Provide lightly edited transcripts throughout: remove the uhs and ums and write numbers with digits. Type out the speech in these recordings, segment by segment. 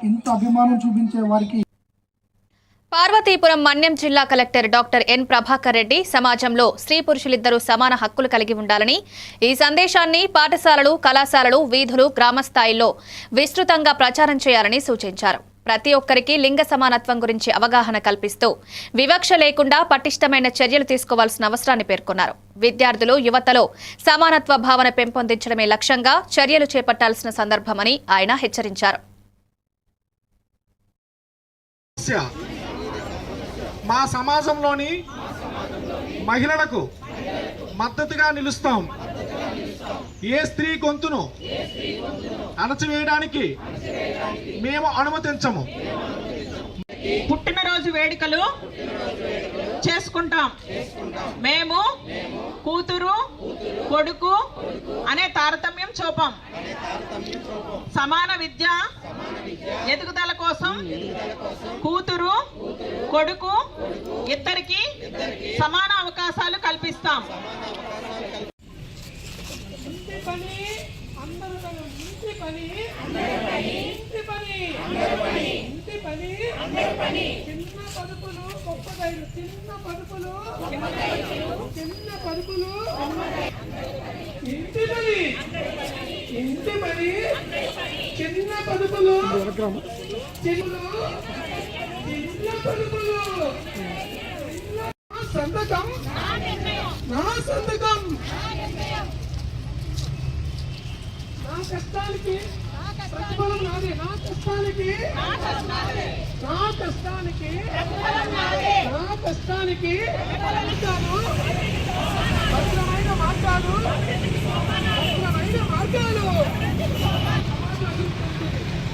ఇంత అభిమానం చూపించే వారికి పార్వతీపురం మన్యం జిల్లా collector doctor N Prabhakar Reddy సమాజంలో స్త్రీ పురుషులిద్దరూ సమాన హక్కులు కలిగి ఉండాలని ఈ సందేశాన్ని పాఠశాలలు కళాశాలలు వీధులు గ్రామ స్థాయిల్లో విస్తృతంగా ప్రచారం చేయాలని సూచించారు. ప్రతి ఒక్కరికి లింగ సమానత్వం గురించి అవగాహన కల్పిస్తూ వివక్ష లేకుండా పటిష్టమైన చర్యలు తీసుకోవాల్సిన అవసరాన్ని పేర్కొన్నారు. విద్యార్థులు యువతలో సమానత్వ భావన పెంపొందించడమే లక్ష్యంగా చర్యలు చేపట్టాల్సిన సందర్భమని ఆయన హెచ్చరించారు. మా సమాజంలోని మహిళలకు మద్దతుగా నిలుస్తాం. ఏ స్త్రీ గొంతును అణచివేయడానికి మేము అనుమతించము. పుట్టినరోజు వేడుకలు చేసుకుంటాం. మేము కూతురు కొడుకు అనే తారతమ్యం చూపం. సమాన విద్య ఎదుగుదల కోసం కూతురు కొడుకు ఇద్దరికి సమాన అవకాశాలు కల్పిస్తాం. చిన్న పదుపులు గొప్పదైన చిన్న పదుపులు చిన్న పదుపులు ఇంటి పని ఇంటి పని చిన్న పదుపులు చిన్న పదుపులు సంతకం నా సంతకం నా కష్టానికి ప్రతిఫలం నాదే. నా కష్టానికి భద్రమైన మార్గాలు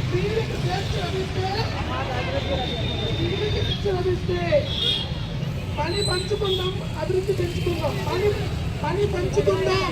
స్త్రీలకు స్వేచ్ఛ లభిస్తే పని పంచుకుందాం, అభివృద్ధి పెంచుకుందాం. పని పంచుకుందాం.